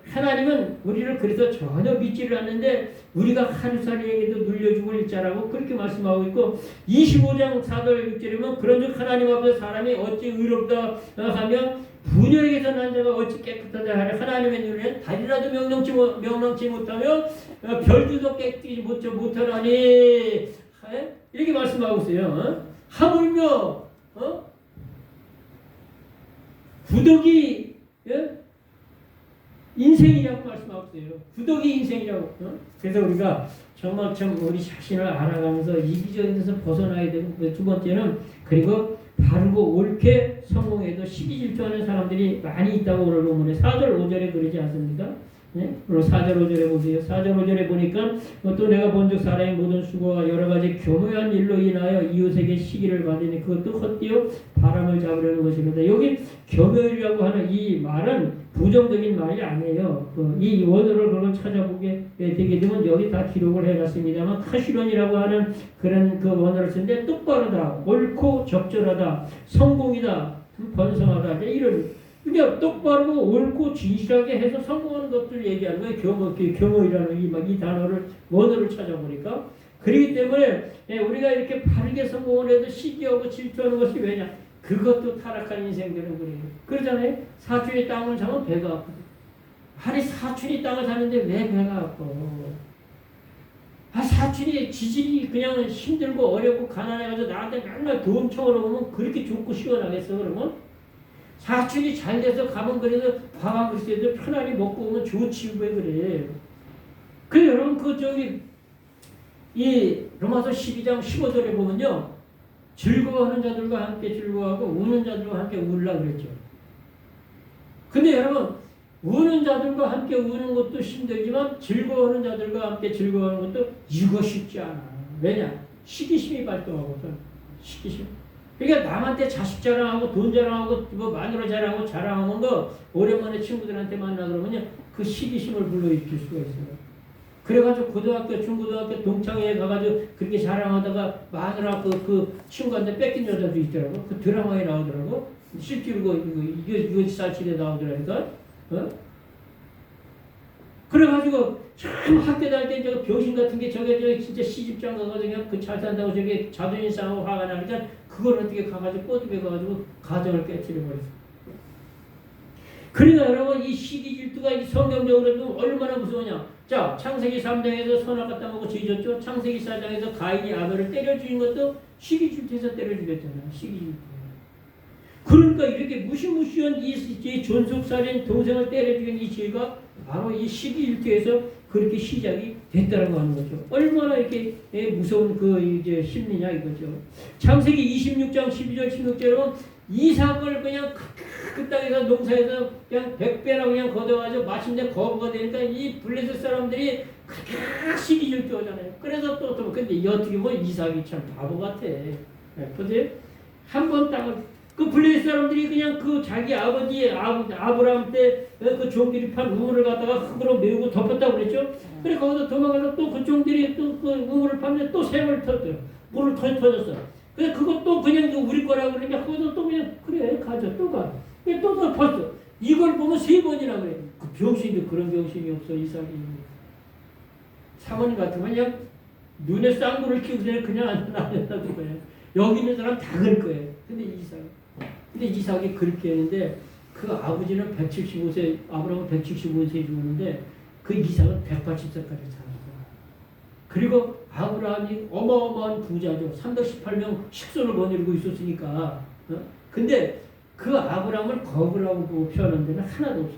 하나님은 우리를 그래서 전혀 믿지를 않는데 우리가 하루살이에게도 눌려주고 있자라고 그렇게 말씀하고 있고 25장 4절 6절이면 그런즉 하나님 앞에서 사람이 어찌 의롭다 하며 부녀에게서 난 자가 어찌 깨끗하다 하려 하나님의 눈에는 달이라도 명랑치 못하며 별들도 깨끗이 못하나니 이렇게 말씀하고 있어요. 하물며 구덕이 인생이라고 말씀하고 있어요. 구덕이 인생이라고. 그래서 우리가 정말 참 우리 자신을 알아가면서 이기적인 데서 벗어나야 되고 두 번째는 그리고 바르고 옳게 성공해도 시기질투하는 사람들이 많이 있다고 오늘 본문에 4절 5절에 그러지 않습니까? 네? 오늘 4절 5절에 보세요. 4절 5절에 보니까 또 내가 본즉 사람의 모든 수고가 여러 가지 교묘한 일로 인하여 이웃에게 시기를 받으니 그것도 헛되어 바람을 잡으려는 것입니다. 여기 교묘이라고 하는 이 말은 부정적인 말이 아니에요. 이 원어를 그걸 찾아보게 되게 되면 여기 다 기록을 해놨습니다만 카시론이라고 하는 그런 그 원어를 쓰는데 똑바르다, 옳고 적절하다, 성공이다, 번성하다 이런 그러니까 똑바르고 옳고 진실하게 해서 성공하는 것들을 얘기하는 거예요. 교모이라는 이 단어를 원어를 찾아보니까 그렇기 때문에 우리가 이렇게 바르게 성공을 해도 시기하고 질투하는 것이 왜냐? 그것도 타락한 인생들은 그래요. 그러잖아요. 사촌이 땅을 사면 배가 아프고 아니 사촌이 땅을 사는데 왜 배가 아파? 사촌이 지질이 그냥 힘들고 어렵고 가난해가지고 나한테 맨날 돈 쳐오면 그렇게 좋고 시원하겠어 그러면? 사춘이 잘 돼서 가면 그래도 밥 한 그릇에도 편안히 먹고 오면 좋지 왜 그래. 그래 여러분 이 로마서 12장 15절에 보면요. 즐거워하는 자들과 함께 즐거워하고 우는 자들과 함께 울라 그랬죠. 근데 여러분 우는 자들과 함께 우는 것도 힘들지만 즐거워하는 자들과 함께 즐거워하는 것도 이거 쉽지 않아. 왜냐? 시기심이 발동하거든. 시기심. 그러니까 남한테 자식 자랑하고 돈 자랑하고 뭐 마누라 자랑하고 자랑하는 거 오랜만에 친구들한테 만나 그러면요 그 시기심을 불러일으킬 수가 있어요. 그래가지고 고등학교, 중고등학교 동창회에 가가지고 그렇게 자랑하다가 마누라 그 친구한테 뺏긴 여자도 있더라고. 그 드라마에 나오더라고. 실제로 이거 사실에 나오더라니까. 그래가지고 참 학교 다닐 때 저 병신 같은 게 저게 진짜 시집장 가가지고 그 잘 산다고 저게 자존심 상하고 화가 나니까 그걸 어떻게 가가지고 꼬집어 가지고 가정을 깨뜨려 버렸어. 그러니까 여러분 이 시기 질투가 이 성경적으로도 얼마나 무서우냐. 자, 창세기 3장에서 선악 갖다 먹고 죄졌죠. 창세기 4장에서 가인이 아벨을 때려 죽인 것도 시기 질투에서 때려 죽였잖아요. 시기 질투. 그러니까 이렇게 무시무시한 이 존속살인 동생을 때려 죽인 이 죄가 바로 이 시기 질투에서 그렇게 시작이 됐다라고 하는 거죠. 얼마나 이렇게 무서운 그 이제 심리냐 이거죠. 창세기 26장 12절 16절은 이삭을 그냥 그 땅에서 농사에서 그냥 100배나 그냥 걷어가지고 마침내 거부가 되니까 이 블레셋 사람들이 그렇게 시기 질투하잖아요. 그래서 또 근데 어떻게 보면 이삭이 참 바보 같아. 보세요. 한 번 땅을 그 블레셋 사람들이 그냥 그 자기 아버지 아브라함 때 그 종들이 판 우물을 갖다가 흙으로 메우고 덮었다고 그랬죠. 그래 거기서 도망가서 또 그 종들이 또 그 우물을 파면 또 샘을 터졌어요. 물을 터졌어. 그래 그것도 그냥 우리 거라고 그러니까 거기서 또 그냥 그래 가져 또 가. 그래 또 덮었어. 이걸 보면 3번이나 그래. 그 병신도 그런 병신이 없어 이삭이. 사모님 같으면 그냥 눈에 쌍구를 키우고 그냥 안 놔둘 거예요. 여기 있는 사람 다 그럴 거예요. 근데 이삭이 그렇게 했는데 그 아버지는 175세 아브라함은 175세에 죽었는데 그 이삭은 180세까지 살았어. 그리고 아브라함이 어마어마한 부자죠. 318명 식솔을 거느리고 있었으니까. 근데 그 아브라함을 거부라고 표현한 데는 하나도 없어.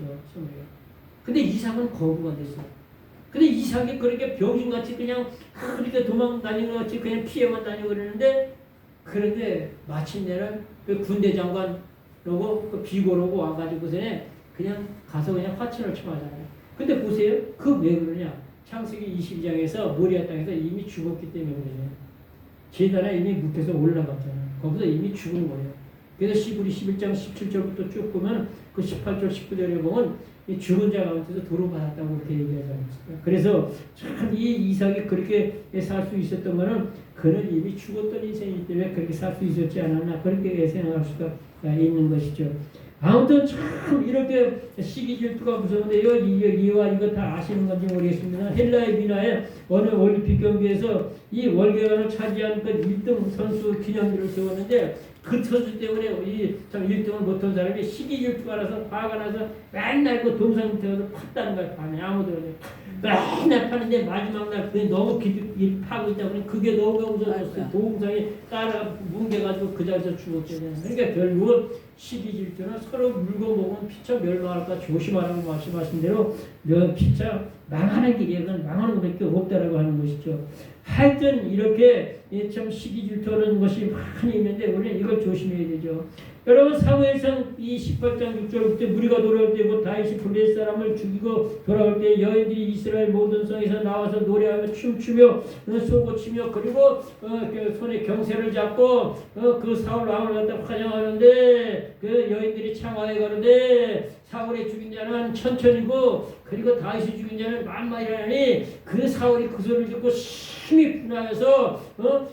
근데 이삭은 거부가 됐어. 근데 이삭이 그렇게 병신같이 그냥 그렇게 도망 다니는 것 같이 그냥 피해만 다니고 그러는데 그런데 마침내는 그 군대 장관하고 그 비고로고 와가지고서는 그냥 가서 그냥 화친을 청하잖아요. 근데 보세요. 그 왜 그러냐. 창세기 22장에서 모리아 땅에서 이미 죽었기 때문에 그래요. 제단에 이미 묵혀서 올라갔잖아요. 거기서 이미 죽은 거예요. 그래서 시브리 11장 17절부터 쭉 보면 그 18절 19절에 보면 이 죽은 자 가운데서 도로받았다고 그렇게 얘기하지 않습니까? 그래서 참 이 이삭이 그렇게 살 수 있었던 거는 그는 이미 죽었던 인생이기 때문에 그렇게 살 수 있었지 않았나 그렇게 생각할 수가 있는 것이죠. 아무튼 참 이렇게 시기 질투가 무서운데요. 이와 이거 다 아시는 건지 모르겠습니다. 헬라의 비나에 어느 올림픽 경기에서 이 월계관을 차지한 그 1등 선수 기념비를 세웠는데 그 선수 때문에 참 1등을 못한 사람이 시기 질투가 나서 화가 나서 맨날 그 동상 밑에 가서 팠다는 거야. 밤에 아무도 맨날 파는데 마지막 날 그게 너무 깊이 파고 있다 보니 그게 너무 무서웠어요. 동상이 따라 뭉개가지고 그 자리에서 죽었잖아요. 그러니까 결국은 시기 질투는 서로 물고 먹으면 피차 멸망할까 조심하라고 말씀하신 대로 피차 망하는 길이 그건 망하는 것밖에 없다라고 하는 것이죠. 하여튼 이렇게 참 시기 질투하는 것이 많이 있는데 우리는 이걸 조심해야 되죠. 여러분 사무엘상 이 18장 6절부터 무리가 돌아올 때 곧 다윗이 블레셋 사람을 죽이고 돌아올 때 여인들이 이스라엘 모든 성에서 나와서 노래하며 춤추며 쏘고치며 그리고 그 손에 경세를 잡고 그 사울 왕을 갖다 환영하는데 그 여인들이 창하에 가는데 사울이 죽인 자는 천천이고 그리고 다윗이 죽인 자는 만만이라니 그 사울이 그 소리를 듣고 심히 분하여서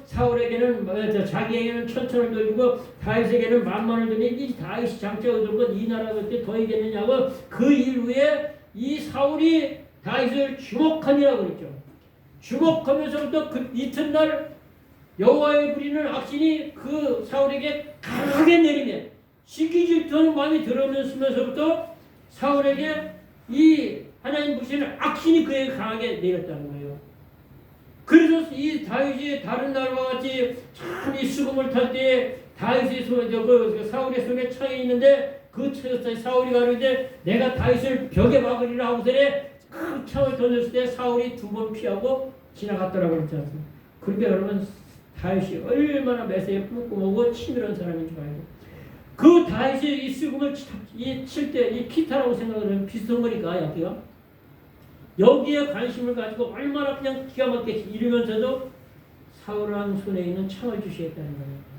사울에게는 자기에게는 천천을 돌리고 다윗에게는 만만을 돌리니 이 다윗이 장차 얻을 것 이 나라 그때 더 이겠느냐고 그 일 후에 이 사울이 다윗을 주목하니라고 그랬죠. 주목하면서부터 그 이튿날 여호와의 부리는 악신이 그 사울에게 강하게 내리네. 시기 질투하는 마음이 들어오면서부터 사울에게 이 하나님 부리는 악신이 그에게 강하게 내렸다는 거예요. 그래서 이 다윗이 다른 날과 같이 참 이 수금을 탈 때 다윗의 손에 그 사울의 손에 창이 있는데 그 사울이 가는데 내가 다윗을 벽에 막으리라 하고서는 큰 창을 던졌을 때 사울이 2번 피하고 지나갔더라고 그랬지 않습니까? 그러니까 여러분 다윗이 얼마나 매세에 뿜뿜하고 치밀한 사람인 줄 알고 그 다윗이 이 수금을 칠 때 이 기타라고 생각하면 비슷한 거니까 여기에 관심을 가지고 얼마나 그냥 기가 막히게 이러면서도 사울왕 손에 있는 창을 주시겠다는 거예요.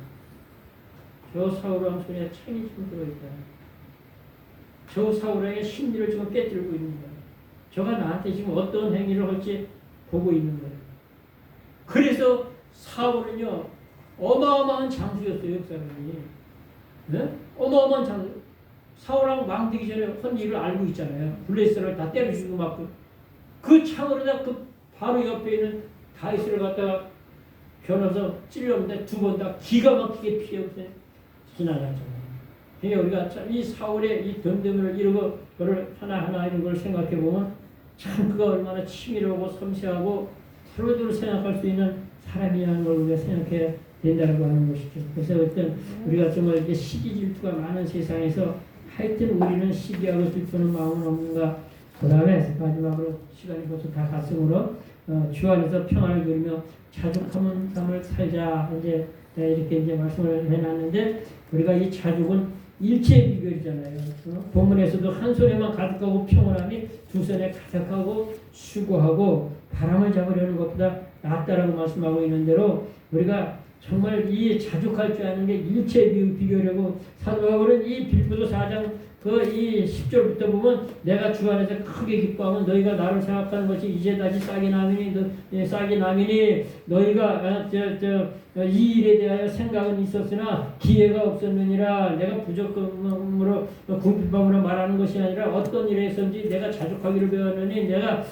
저 사울왕 손에 창이 지금 들어있다. 저 사울왕의 심리를 지금 깨뜨리고 있는 거예요. 저가 나한테 지금 어떤 행위를 할지 보고 있는 거예요. 그래서 사울은요 어마어마한 장수였어요. 역사님이. 네? 어마어마한 장수. 사울왕 왕 되기 전에 한 일을 알고 있잖아요. 블레셋을 다 때려 죽이고 막 그 창으로다 그 바로 옆에 있는 다윗을 갖다가 겨눠서 찔렀는데 두 번 다 기가 막히게 피해 지나갔잖아요. 그러니까 우리가 참 이 사울의 이 덤덤을 이루고 그를 하나하나 이런 걸 생각해 보면 참 그가 얼마나 치밀하고 섬세하고 서로서로 생각할 수 있는 사람이라는 걸 우리가 생각해야 된다고 하는 것이죠. 그래서 어떤 우리가 정말 이렇게 시기 질투가 많은 세상에서 하여튼 우리는 시기하고 질투는 마음은 없는가. 그 다음에 마지막으로 시간이 벌써 다 갔으므로 주 안에서 평안을 누리며 자족하는 삶을 살자. 이제 이렇게 이제 말씀을 해놨는데 우리가 이 자족은 일체의 비결이잖아요. 본문에서도 한 손에만 가득하고 평온함이 두 손에 가득하고 수고하고 바람을 잡으려는 것보다 낫다라고 말씀하고 있는 대로 우리가 정말 이 자족할 줄 아는 게 일체의 비결이고 사도 바울은 이 빌립보서 4장 이 10절부터 보면 내가 주 안에서 크게 기뻐하면 너희가 나를 생각하는 것이 이제다지 싹이 나미니 너희가 이 일에 대하여 생각은 있었으나 기회가 없었느니라. 내가 부족함으로 궁핍함으로 말하는 것이 아니라 어떤 일에 있었는지 내가 자족하기를 배웠느니 내가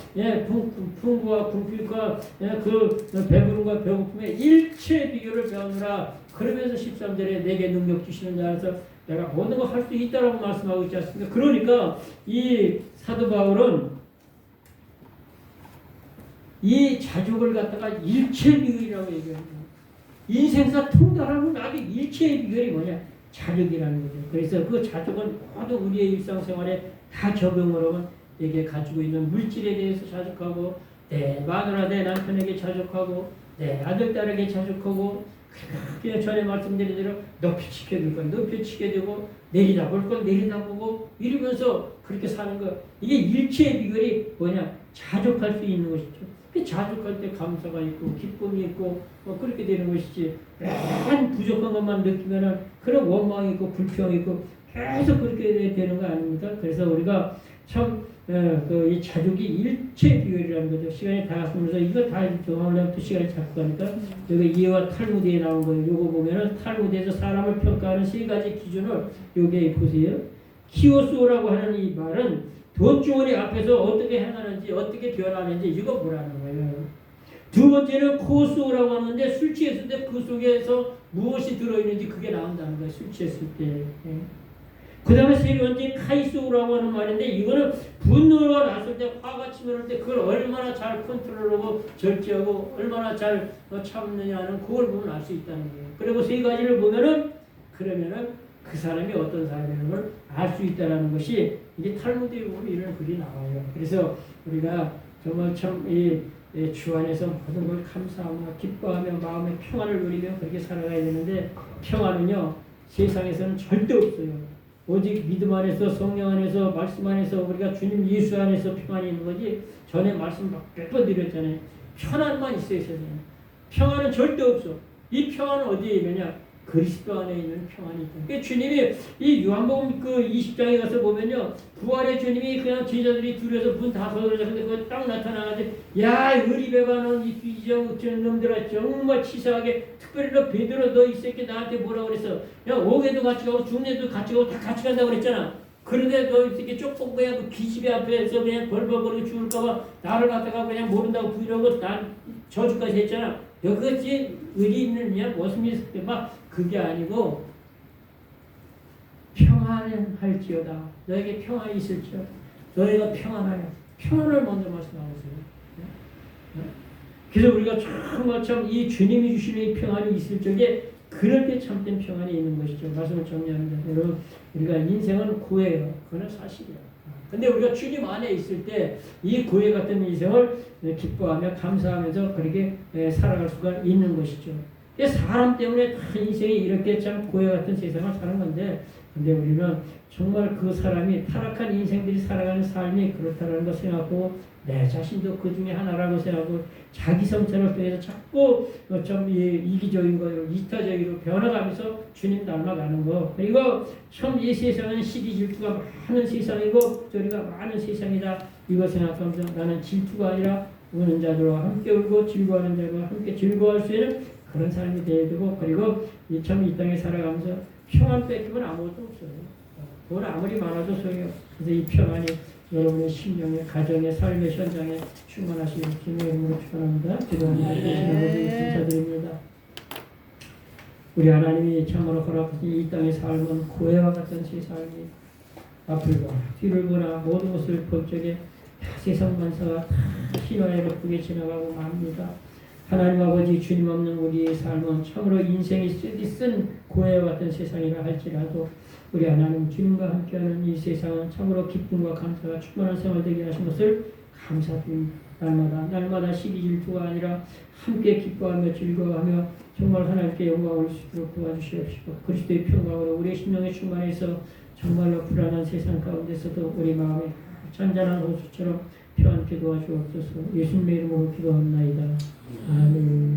풍부와 궁핍과 그 배부름과 배고픔의 일체 비교를 배우느라. 그러면서 13절에 내게 능력 주시는 자라서 내가 모든 거 할 수 있다라고 말씀하고 있지 않습니까? 그러니까 이 사도 바울은 이 자족을 갖다가 일체 비결이라고 얘기합니다. 인생사 통달하는 아주 일체의 비결이 뭐냐? 자족이라는 거죠. 그래서 그 자족은 모두 우리의 일상생활에 다 적용을 하면 이게 가지고 있는 물질에 대해서 자족하고 내 마누라 내 남편에게 자족하고 내 아들 딸에게 자족하고 그냥 전에 말씀드린 대로 높이 지켜줄 건 높이 지켜주고 내리다 볼 건 내리다 보고 이러면서 그렇게 사는 거. 이게 일체의 비결이 뭐냐? 자족할 수 있는 것이죠. 그 자족할 때 감사가 있고 기쁨이 있고 그렇게 되는 것이지. 한 부족한 것만 느끼면은 그런 원망이 있고 불평이 있고 계속 그렇게 되는 거 아닙니까? 그래서 우리가 참 이 자족이 일체 비결이라는 거죠. 시간이 다 갔으면서 이거 다 정하려면 또 시간이 자꾸 가니까 여기 이해와 탈무드에 나온 거예요. 요거 보면은 탈무드에서 사람을 평가하는 세 가지 기준을 여기에 보세요. 키오스오라고 하는 이 말은 돈주머니 앞에서 어떻게 행하는지 어떻게 변하는지 이거 보라는 거예요. 두 번째는 코스오라고 하는데 술 취했을 때 그 속에서 무엇이 들어있는지 그게 나온다는 거예요. 술 취했을 때. 그 다음에 세 번째 카이소라고 하는 말인데 이거는 분노가 났을 때 화가 치밀을 때 그걸 얼마나 잘 컨트롤하고 절제하고 얼마나 잘 참느냐는 그걸 보면 알 수 있다는 거예요. 그리고 세 가지를 보면은 그러면은 그 사람이 어떤 사람이라는 걸 알 수 있다는 것이 이게 탈무드에 보면 이런 글이 나와요. 그래서 우리가 정말 참 이 주 안에서 모든 걸 감사하며 기뻐하며 마음의 평안을 누리며 그렇게 살아가야 되는데 평안은요 세상에서는 절대 없어요. 오직 믿음 안에서 성령 안에서 말씀 안에서 우리가 주님 예수 안에서 평안이 있는 거지. 전에 말씀 몇 번 드렸잖아요. 평안만 있어야 되잖아요. 평안은 절대 없어. 이 평안은 어디에 있느냐? 그리스도 안에 있는 평안이 있다. 그러니까 주님이 이 요한복음 그 20장에 가서 보면요. 부활의 주님이 그냥 제자들이 둘이서 문 닫아서 근데 그거 딱 나타나가지고 야 의리배가 넌 이 비정 놈들아 정말 치사하게 특별히 너 베드로 너 이 새끼 나한테 뭐라고 그랬어. 야 옥에도 같이 가고 중에도 같이 가고 다 같이 간다고 그랬잖아. 그런데 너 이렇게 조금 그냥 그 기집애 앞에서 그냥 벌벌거리고 죽을까봐 나를 갖다가 그냥 모른다고 부인하고 난 저주까지 했잖아. 너 그것이 의리 있느냐 무슨 일이 막 그게 아니고 평안할지어다. 너에게 평안이 있을지어다. 너희가 평안하여 평안을 먼저 말씀하고 있어요. 그래서 우리가 정말 참 이 주님이 주시는 이 평안이 있을 적에 그럴 때 참된 평안이 있는 것이죠. 말씀을 정리합니다. 여러분 우리가 인생은 고해요. 그건 사실이야. 근데 우리가 주님 안에 있을 때 이 고해 같은 인생을 기뻐하며 감사하면서 그렇게 살아갈 수가 있는 것이죠. 사람 때문에 다 인생이 이렇게 참 고해 같은 세상을 사는 건데 근데 우리는 정말 그 사람이 타락한 인생들이 살아가는 삶이 그렇다는 걸 생각하고 내 자신도 그 중에 하나라고 생각하고 자기 성찰을 통해서 자꾸 좀 이기적인 거로 이타적으로 변화가면서 주님 닮아가는 거. 그리고 참 이 세상은 시기 질투가 많은 세상이고 저리가 많은 세상이다. 이거 생각하면서 나는 질투가 아니라 우는 자들과 함께 울고 즐거워하는 자들과 함께 즐거워할 수 있는 그런 삶이 되어야 되고 그리고 참 이 땅에 살아가면서 평안 뺏기면 아무것도 없어요. 돈 아무리 많아도 소용이 없어요. 그래서 이 평안이 여러분의 심령의 가정의 삶의 현장에 충만하시길 주님의 이름으로 축원합니다. 기도합니다. 되신 아버지 감사드립니다. 우리 하나님이 참으로 허락하신 이 땅의 삶은 고해와 같은 세상이 앞을 보나 뒤를 보나 모든 것을 볼 적에 세상 만사가 다 희노애락에 예쁘게 지나가고 맙니다. 하나님 아버지 주님 없는 우리의 삶은 참으로 인생이 쓰디쓴 고해와 같은 세상이라 할지라도 우리 하나님 주님과 함께하는 이 세상은 참으로 기쁨과 감사가 충만한 생활 되게 하신 것을 감사드립니다. 날마다 시기 질투가 아니라 함께 기뻐하며 즐거워하며 정말 하나님께 영광을 올 수 있도록 도와주시옵시고 그리스도의 평강으로 우리의 심령에 충만해서 정말로 불안한 세상 가운데서도 우리 마음에 잔잔한 호수처럼 평안케 도와주옵소서. 예수님의 이름으로 기도합나이다. 아멘.